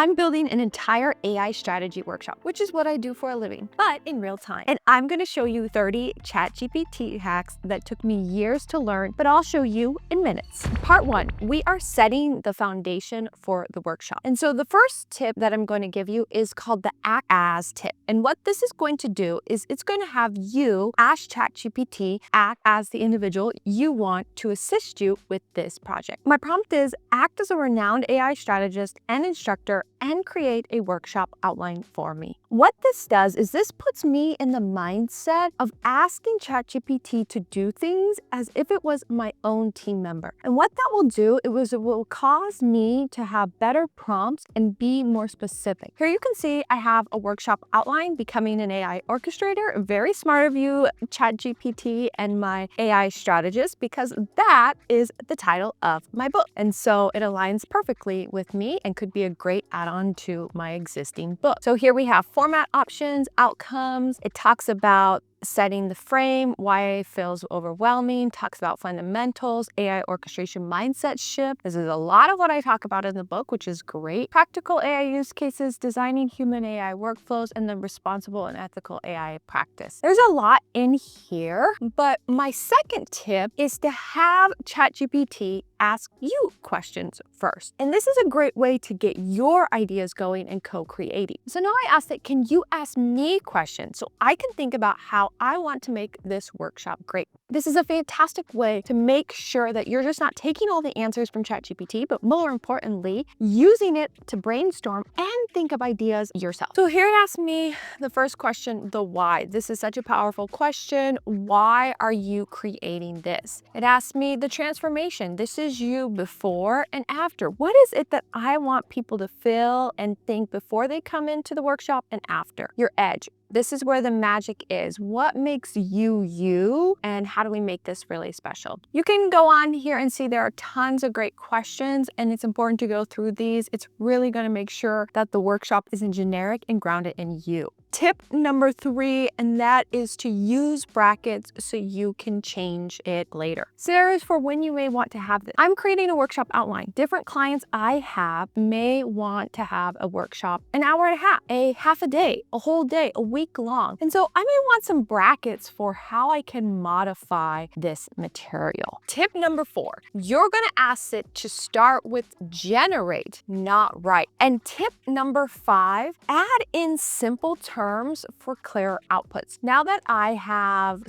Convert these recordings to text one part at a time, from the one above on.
I'm building an entire AI strategy workshop, which is what I do for a living, but in real time. And I'm going to show you 30 ChatGPT hacks that took me years to learn, but I'll show you in minutes. Part 1, we are setting the foundation for the workshop. And so the first tip that I'm going to give you is called the Act As tip. And what this is going to do is it's going to have you ask ChatGPT act as the individual you want to assist you with this project. My prompt is act as a renowned AI strategist and instructor and create a workshop outline for me. What this does is this puts me in the mindset of asking ChatGPT to do things as if it was my own team member. And what that will do is it will cause me to have better prompts and be more specific. Here you can see I have a workshop outline, becoming an AI orchestrator. Very smart of you, ChatGPT and my AI strategist, because that is the title of my book. And so it aligns perfectly with me and could be a great add-on to my existing book. So here we have format options, outcomes. It talks about setting the frame, why it feels overwhelming, talks about fundamentals, AI orchestration mindset shift. This is a lot of what I talk about in the book, which is great. Practical AI use cases, designing human AI workflows, and then responsible and ethical AI practice. There's a lot in here, but my second tip is to have ChatGPT ask you questions first. And this is a great way to get your ideas going and co-creating. So now I asked it, can you ask me questions so I can think about how I want to make this workshop great? This is a fantastic way to make sure that you're just not taking all the answers from ChatGPT, but more importantly, using it to brainstorm and think of ideas yourself. So here it asks me the first question, the why. This is such a powerful question. Why are you creating this? It asks me the transformation. This is you before and after. What is it that I want people to feel and think before they come into the workshop and after? Your edge. This is where the magic is. What makes you you, and how do we make this really special? You can go on here and see there are tons of great questions, and it's important to go through these. It's really going to make sure that the workshop isn't generic and grounded in you. Tip number 3, and that is to use brackets so you can change it later. Scenarios for when you may want to have this. I'm creating a workshop outline. Different clients I have may want to have a workshop an hour and a half a day, a whole day, a week long. And so I may want some brackets for how I can modify this material. Tip number 4, you're going to ask it to start with generate, not write. And tip number 5, add in simple terms for clear outputs. Now that I have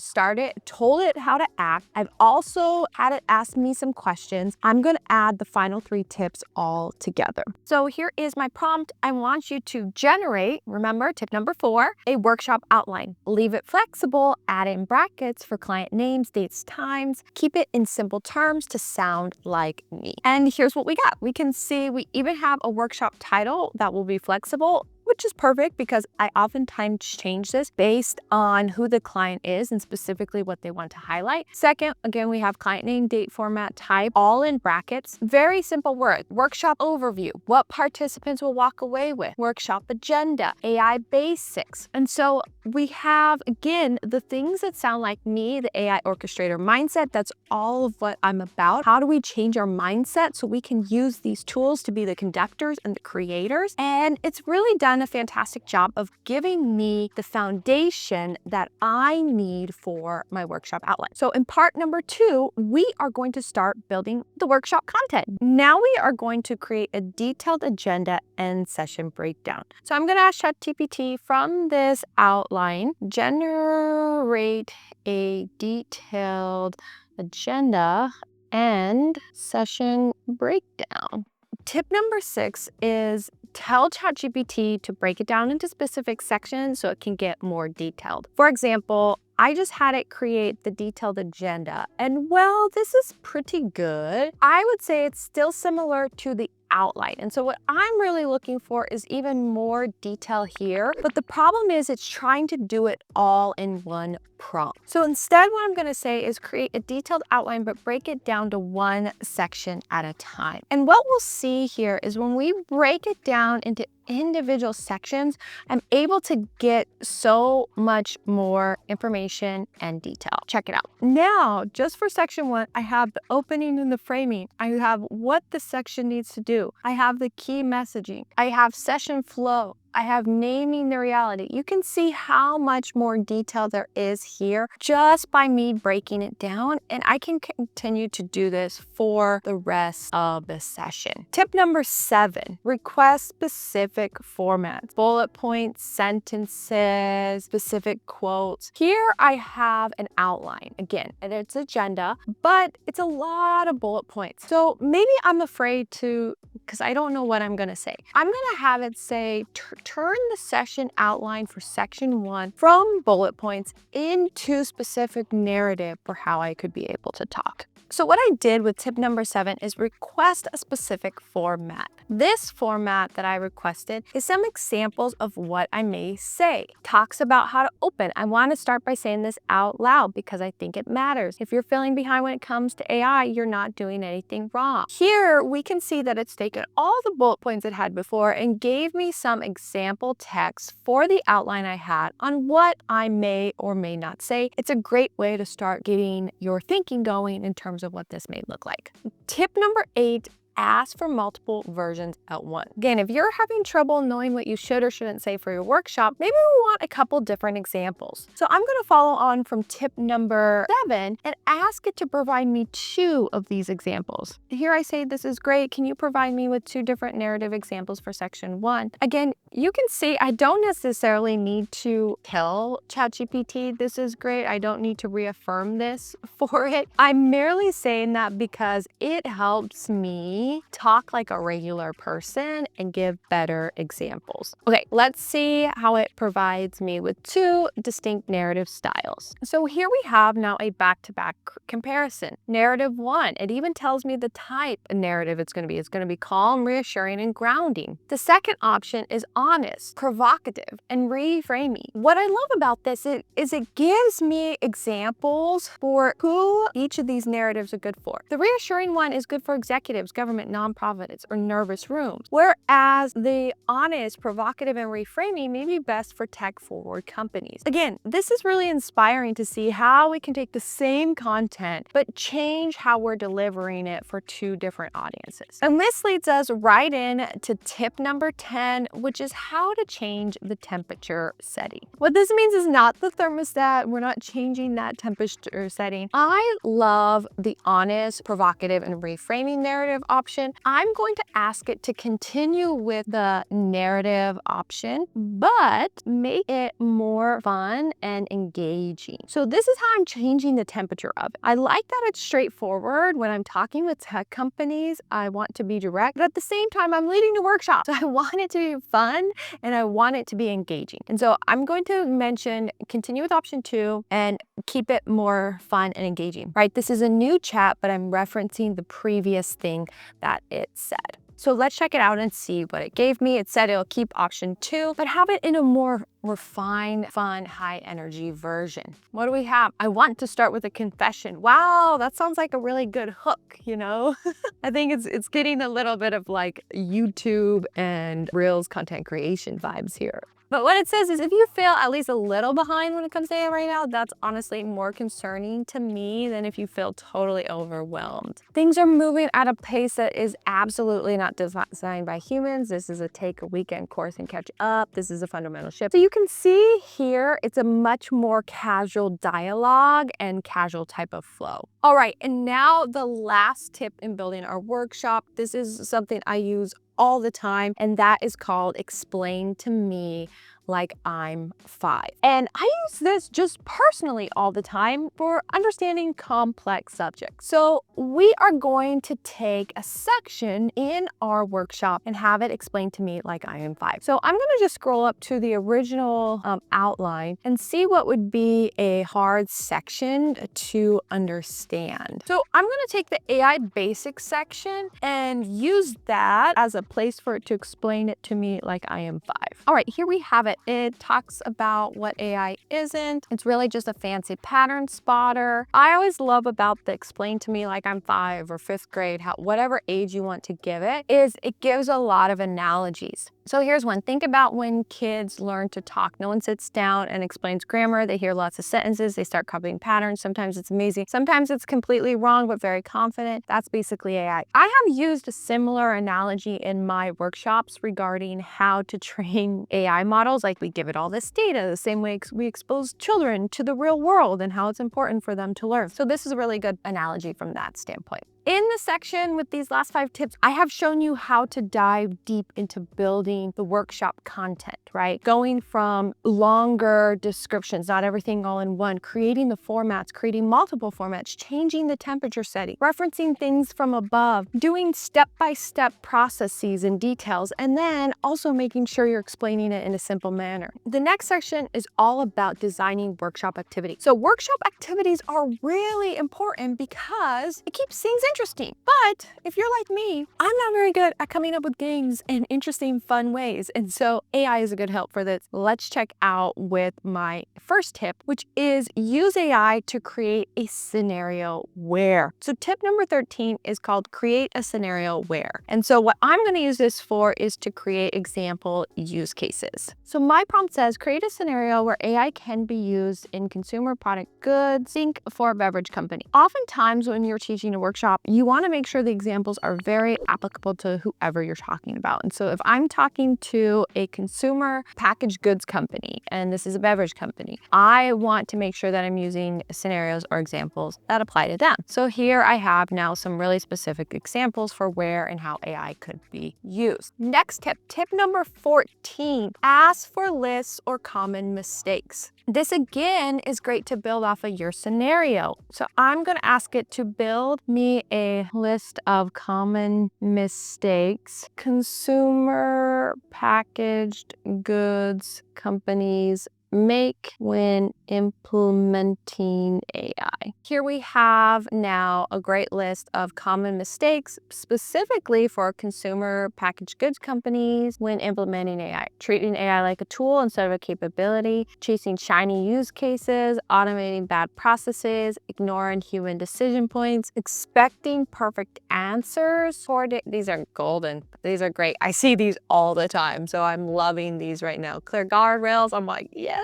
told it how to act, I've also had it ask me some questions. I'm going to add the final 3 tips all together. So here is my prompt. I want you to generate, remember tip number 4, a workshop outline. Leave it flexible, add in brackets for client names, dates, times. Keep it in simple terms to sound like me. And here's what we got. We can see we even have a workshop title that will be flexible, which is perfect because I oftentimes change this based on who the client is and specifically what they want to highlight. Second, again, we have client name, date, format, type, all in brackets. Very simple word. Workshop overview, what participants will walk away with. Workshop agenda, AI basics. And so we have, again, the things that sound like me, the AI orchestrator mindset. That's all of what I'm about. How do we change our mindset so we can use these tools to be the conductors and the creators? And it's really done a fantastic job of giving me the foundation that I need for my workshop outline. So in part number 2, we are going to start building the workshop content. Now we are going to create a detailed agenda and session breakdown. So I'm going to ask ChatGPT from this outline, generate a detailed agenda and session breakdown. Tip number 6 is tell ChatGPT to break it down into specific sections so it can get more detailed. For example, I just had it create the detailed agenda, and well, this is pretty good. I would say it's still similar to the outline. And so what I'm really looking for is even more detail here. But the problem is it's trying to do it all in one prompt. So instead, what I'm going to say is create a detailed outline, but break it down to one section at a time. And what we'll see here is when we break it down into individual sections, I'm able to get so much more information and detail. Check it out. Now, just for section 1, I have the opening and the framing. I have what the section needs to do. I have the key messaging. I have session flow. I have naming the reality. You can see how much more detail there is here just by me breaking it down, and I can continue to do this for the rest of the session. Tip number 7, request specific formats, bullet points, sentences, specific quotes. Here I have an outline, again, and it's agenda, but it's a lot of bullet points. So maybe I'm afraid to, because I don't know what I'm gonna say. I'm gonna have it say, turn the session outline for section 1 from bullet points into specific narrative for how I could be able to talk. So what I did with tip number 7 is request a specific format. This format that I requested is some examples of what I may say. Talks about how to open. I want to start by saying this out loud because I think it matters. If you're feeling behind when it comes to AI, you're not doing anything wrong. Here, we can see that it's taken all the bullet points it had before and gave me some example text for the outline I had on what I may or may not say. It's a great way to start getting your thinking going in terms of what this may look like. Tip number 8, ask for multiple versions at once. Again, if you're having trouble knowing what you should or shouldn't say for your workshop, maybe we want a couple different examples. So I'm going to follow on from tip number 7 and ask it to provide me 2 of these examples. Here I say, this is great. Can you provide me with 2 different narrative examples for section 1? Again, you can see I don't necessarily need to tell ChatGPT this is great. I don't need to reaffirm this for it. I'm merely saying that because it helps me talk like a regular person and give better examples. Okay, let's see how it provides me with 2 distinct narrative styles. So here we have now a back-to-back comparison. Narrative 1, it even tells me the type of narrative it's going to be. It's going to be calm, reassuring, and grounding. The second option is honest, provocative, and reframing. What I love about this is it gives me examples for who each of these narratives are good for. The reassuring one is good for executives, government, nonprofits, or nervous rooms, whereas the honest, provocative, and reframing may be best for tech-forward companies. Again, this is really inspiring to see how we can take the same content but change how we're delivering it for 2 different audiences. And this leads us right in to tip number 10, which is how to change the temperature setting. What this means is not the thermostat. We're not changing that temperature setting. I love the honest, provocative, and reframing narrative option. I'm going to ask it to continue with the narrative option, but make it more fun and engaging. So this is how I'm changing the temperature of it. I like that it's straightforward. When I'm talking with tech companies, I want to be direct, but at the same time, I'm leading a workshop. So I want it to be fun and I want it to be engaging. And so I'm going to mention continue with option 2 and keep it more fun and engaging, right? This is a new chat, but I'm referencing the previous thing that it said. So let's check it out and see what it gave me. It said it'll keep option 2, but have it in a more refined, fun, high energy version. What do we have? I want to start with a confession. Wow, that sounds like a really good hook, you know? I think it's getting a little bit of like YouTube and Reels content creation vibes here. But what it says is if you feel at least a little behind when it comes to AI right now, that's honestly more concerning to me than if you feel totally overwhelmed. Things are moving at a pace that is absolutely not designed by humans. This is a take a weekend course and catch up. This is a fundamental shift. So you can see here, it's a much more casual dialogue and casual type of flow. All right, and now the last tip in building our workshop. This is something I use all the time, and that is called explain to me like I'm 5. And I use this just personally all the time for understanding complex subjects. So we are going to take a section in our workshop and have it explained to me like I am 5. So I'm going to just scroll up to the original outline and see what would be a hard section to understand. So I'm going to take the AI basics section and use that as a place for it to explain it to me like I am 5. All right, here we have it. but it talks about what AI isn't. It's really just a fancy pattern spotter. I always love about the explain to me like I'm 5 or 5th grade, whatever age you want to give it, is it gives a lot of analogies. So here's one. Think about when kids learn to talk. No one sits down and explains grammar. They hear lots of sentences. They start copying patterns. Sometimes it's amazing. Sometimes it's completely wrong, but very confident. That's basically AI. I have used a similar analogy in my workshops regarding how to train AI models. Like we give it all this data the same way we expose children to the real world and how it's important for them to learn. So this is a really good analogy from that standpoint. In the section with these last 5 tips, I have shown you how to dive deep into building the workshop content, right? Going from longer descriptions, not everything all in one, creating the formats, creating multiple formats, changing the temperature setting, referencing things from above, doing step-by-step processes and details, and then also making sure you're explaining it in a simple manner. The next section is all about designing workshop activities. So workshop activities are really important because it keeps things interesting. But if you're like me, I'm not very good at coming up with games and interesting, fun ways. And so AI is a good help for this. Let's check out with my first tip, which is use AI to create a scenario where. So tip number 13 is called create a scenario where. And so what I'm going to use this for is to create example use cases. So my prompt says create a scenario where AI can be used in consumer product goods. Think for a beverage company. Oftentimes when you're teaching a workshop, you want to make sure the examples are very applicable to whoever you're talking about. And so if I'm talking to a consumer packaged goods company, and this is a beverage company, I want to make sure that I'm using scenarios or examples that apply to them. So here I have now some really specific examples for where and how AI could be used. Next tip, tip number 14, ask for lists or common mistakes. This again is great to build off of your scenario. So I'm going to ask it to build me a list of common mistakes consumer packaged goods companies make when implementing AI. Here we have now a great list of common mistakes specifically for consumer packaged goods companies when implementing AI. Treating AI like a tool instead of a capability, chasing shiny use cases, automating bad processes, ignoring human decision points, expecting perfect answers. These are golden. These are great. I see these all the time, so I'm loving these right now. Clear guardrails. I'm like, yes.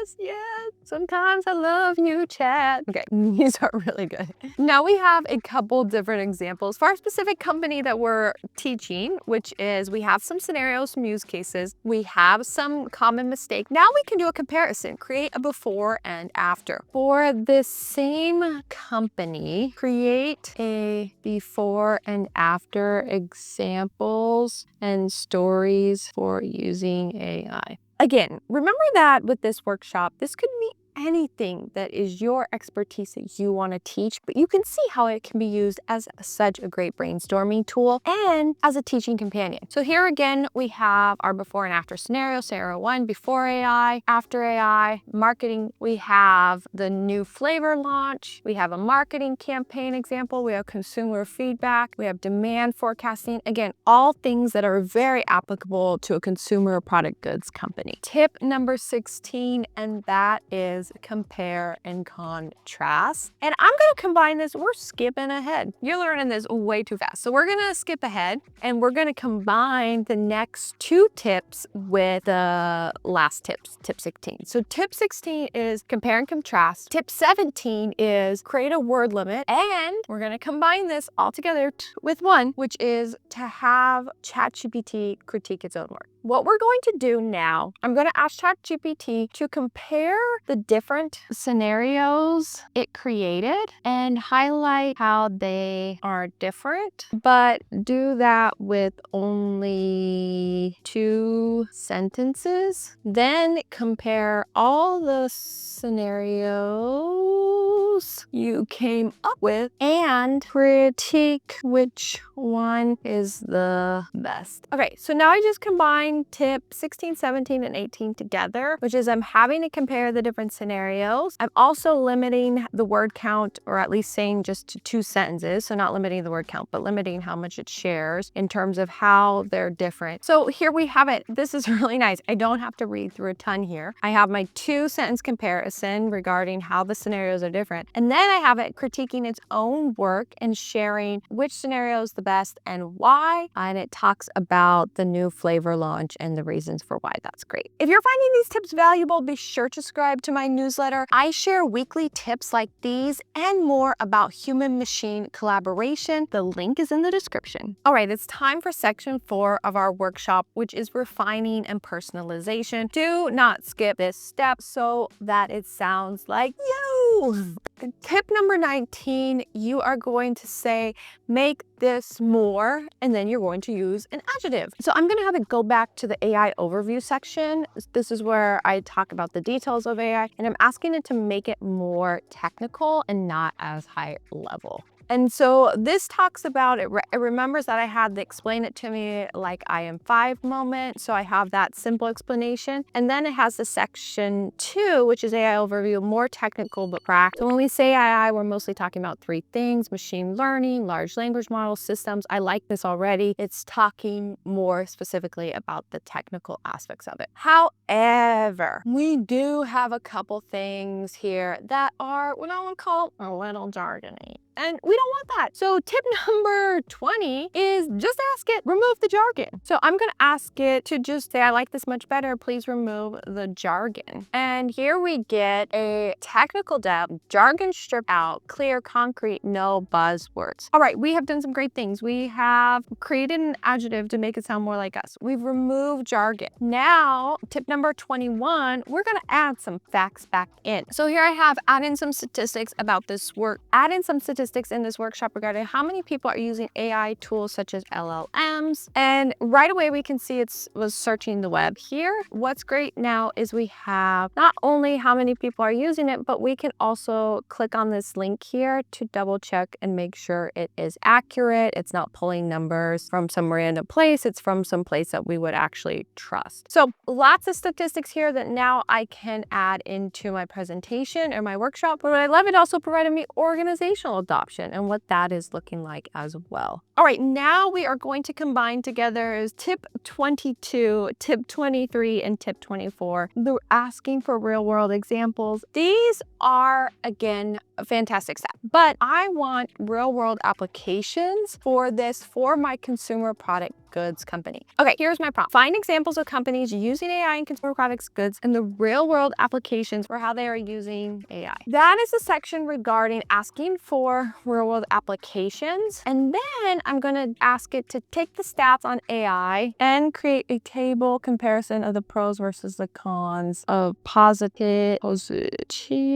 Sometimes I love you, chat. Okay, these are really good. Now we have a couple different examples for our specific company that we're teaching, which is we have some scenarios, some use cases. We have some common mistake. Now we can do a comparison, create a before and after. For the same company, create a before and after examples and stories for using AI. Again, remember that with this workshop, this could be anything that is your expertise that you want to teach, but you can see how it can be used as such a great brainstorming tool and as a teaching companion. So here again, we have our before and after scenario. Scenario 1, before AI, after AI, marketing. We have the new flavor launch. We have a marketing campaign example. We have consumer feedback. We have demand forecasting. Again, all things that are very applicable to a consumer product goods company. Tip number 16, and that is compare and contrast. And I'm going to combine this. We're skipping ahead. You're learning this way too fast. So we're going to skip ahead and we're going to combine the next 2 tips with the last tips, tip 16. So tip 16 is compare and contrast. Tip 17 is create a word limit. And we're going to combine this all together with one, which is to have ChatGPT critique its own work. What we're going to do now, I'm going to ask ChatGPT to compare the different scenarios it created and highlight how they are different, but do that with only 2 sentences. Then compare all the scenarios you came up with and critique which one is the best. Okay, so now I just combined combined tip 16, 17, and 18 together, which is I'm having to compare the different scenarios. I'm also limiting the word count, or at least saying just to 2 sentences. So not limiting the word count, but limiting how much it shares in terms of how they're different. So here we have it. This is really nice. I don't have to read through a ton here. I have my 2-sentence comparison regarding how the scenarios are different. And then I have it critiquing its own work and sharing which scenario is the best and why. And it talks about the new flavor launch and the reasons for why that's great. If you're finding these tips valuable, be sure to subscribe to my newsletter. I share weekly tips like these and more about human-machine collaboration. The link is in the description. All right, it's time for section 4 of our workshop, which is refining and personalization. Do not skip this step so that it sounds like you. Tip number 19, you are going to say, make this more, and then you're going to use an adjective. So I'm going to have it go back to the AI overview section. This is where I talk about the details of AI, and I'm asking it to make it more technical and not as high level. And so this talks about, it remembers that I had the explain it to me like I am 5 moment. So I have that simple explanation. And then it has the section 2, which is AI overview, more technical but practical. So when we say AI, we're mostly talking about 3 things: machine learning, large language model, systems. I like this already. It's talking more specifically about the technical aspects of it. However, we do have a couple things here that are what I would call a little jargony. And we don't want that. So tip number 20 is just ask it, remove the jargon. So I'm gonna ask it to just say, I like this much better, please remove the jargon. And here we get a technical depth, jargon stripped out, clear, concrete, no buzzwords. All right, we have done some great things. We have created an adjective to make it sound more like us. We've removed jargon. Now, tip number 21, we're gonna add some facts back in. So here I have add in some statistics about this work, add in some statistics in this workshop regarding how many people are using AI tools such as LLMs. And right away we can see it was searching the web here. What's great now is we have not only how many people are using it, but we can also click on this link here to double check and make sure it is accurate. It's not pulling numbers from some random place. It's from some place that we would actually trust. So lots of statistics here that now I can add into my presentation or my workshop. But I love it also provided me organizational adoption and what that is looking like as well. All right, now we are going to combine together is tip 22, tip 23, and tip 24. They're asking for real world examples. These are, again, a fantastic step, but I want real world applications for this for my consumer product goods company. Okay, here's my prompt. Find examples of companies using AI in consumer products goods and the real world applications for how they are using AI. That is a section regarding asking for real world applications. And then I'm going to ask it to take the stats on AI and create a table comparison of the pros versus the cons of positive versus.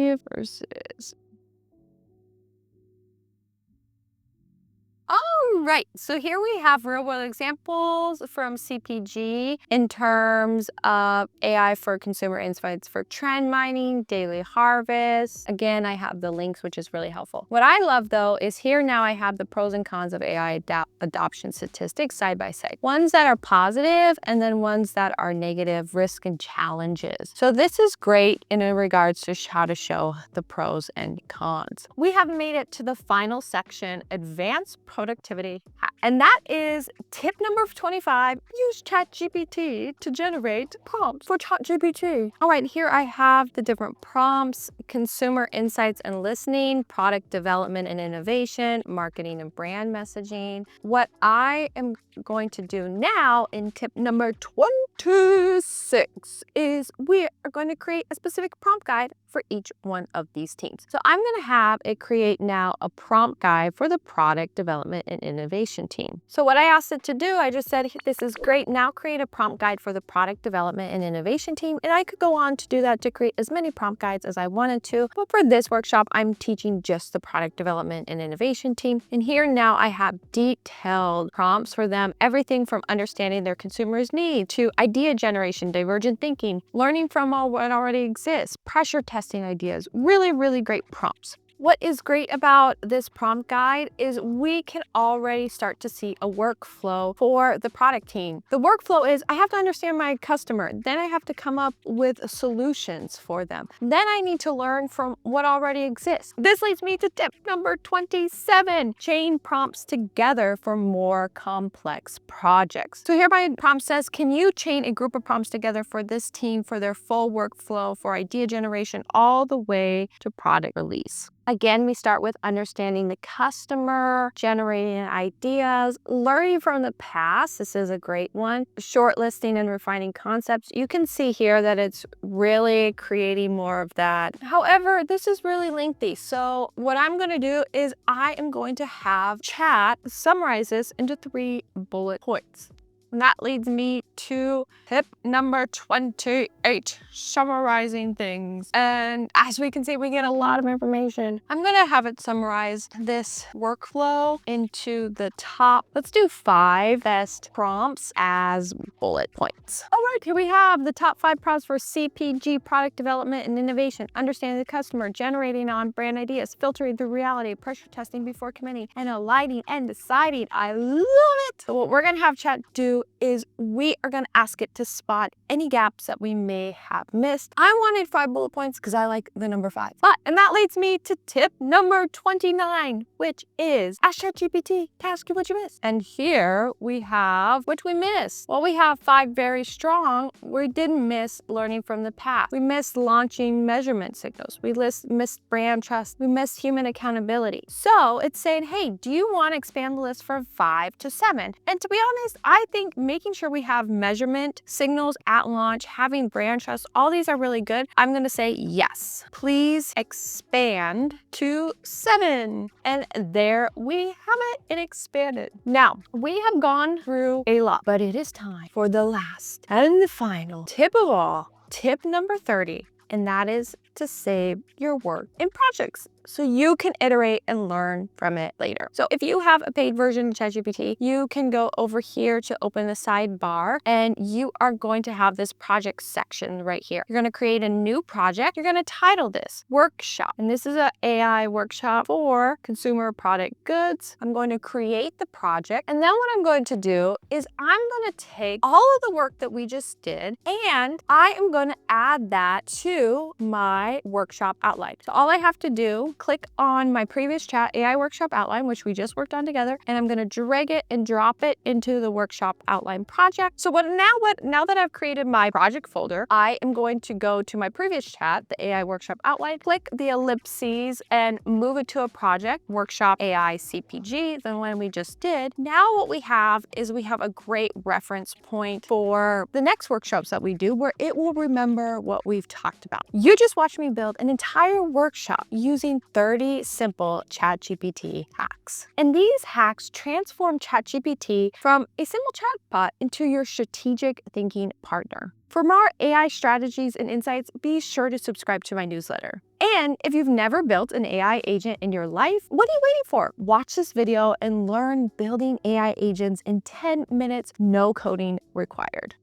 All right, so here we have real world examples from CPG in terms of AI for consumer insights for trend mining, daily harvest. Again, I have the links, which is really helpful. What I love though is here now I have the pros and cons of AI adoption statistics side by side. Ones that are positive and then ones that are negative, risk and challenges. So this is great in regards to how to show the pros and cons. We have made it to the final section, advanced productivity hack. And that is tip number 25, use ChatGPT to generate prompts for ChatGPT. All right, here I have the different prompts: consumer insights and listening, product development and innovation, marketing and brand messaging. What I am going to do now in tip number 26 is we are going to create a specific prompt guide for each one of these teams. So I'm going to have it create now a prompt guide for the product development and innovation team. So what I asked it to do, I just said, this is great. Now create a prompt guide for the product development and innovation team. And I could go on to do that to create as many prompt guides as I wanted to. But for this workshop, I'm teaching just the product development and innovation team. And here now I have detailed prompts for them, everything from understanding their consumers' needs to idea generation, divergent thinking, learning from all what already exists, pressure testing ideas, really, really great prompts. What is great about this prompt guide is we can already start to see a workflow for the product team. The workflow is I have to understand my customer, then I have to come up with solutions for them. Then I need to learn from what already exists. This leads me to tip number 27, chain prompts together for more complex projects. So here my prompt says, can you chain a group of prompts together for this team for their full workflow for idea generation all the way to product release? Again, we start with understanding the customer, generating ideas, learning from the past. This is a great one. Shortlisting and refining concepts. You can see here that it's really creating more of that. However, this is really lengthy. So what I'm going to do is I am going to have chat summarize this into 3 bullet points. And that leads me to tip number 28, summarizing things. And as we can see, we get a lot of information. I'm gonna have it summarize this workflow into the top, let's do 5 best prompts as bullet points. All right, here we have the top 5 prompts for CPG, product development and innovation, understanding the customer, generating on brand ideas, filtering through reality, pressure testing before committing, and aligning and deciding. I love it. So what we're gonna have chat do is we are going to ask it to spot any gaps that we may have missed. I wanted 5 bullet points because I like the number 5. And that leads me to tip number 29, which is ask ChatGPT to ask you what you missed. And here we have what we missed. Well, we have 5 very strong. We didn't miss learning from the past. We missed launching measurement signals. We missed brand trust. We missed human accountability. So it's saying, hey, do you want to expand the list from 5 to 7? And to be honest, I think making sure we have measurement signals at launch, having brand trust, all these are really good. I'm going to say yes. Please expand to 7. And there we have it. It expanded. Now, we have gone through a lot, but it is time for the last and the final tip of all, tip number 30. And that is to save your work in projects so you can iterate and learn from it later. So if you have a paid version of ChatGPT, you can go over here to open the sidebar and you are going to have this project section right here. You're going to create a new project. You're going to title this workshop. And this is an AI workshop for consumer product goods. I'm going to create the project. And then what I'm going to do is I'm going to take all of the work that we just did and I am going to add that to my workshop outline. So all I have to do, click on my previous chat AI workshop outline, which we just worked on together, and I'm going to drag it and drop it into the workshop outline project. So now that I've created my project folder, I am going to go to my previous chat, the AI workshop outline, click the ellipses and move it to a project, workshop AI CPG, the one we just did. Now what we have is we have a great reference point for the next workshops that we do where it will remember what we've talked about. You just watched me build an entire workshop using 30 simple ChatGPT hacks. And these hacks transform ChatGPT from a simple chatbot into your strategic thinking partner. For more AI strategies and insights, be sure to subscribe to my newsletter. And if you've never built an AI agent in your life, what are you waiting for? Watch this video and learn building AI agents in 10 minutes, no coding required.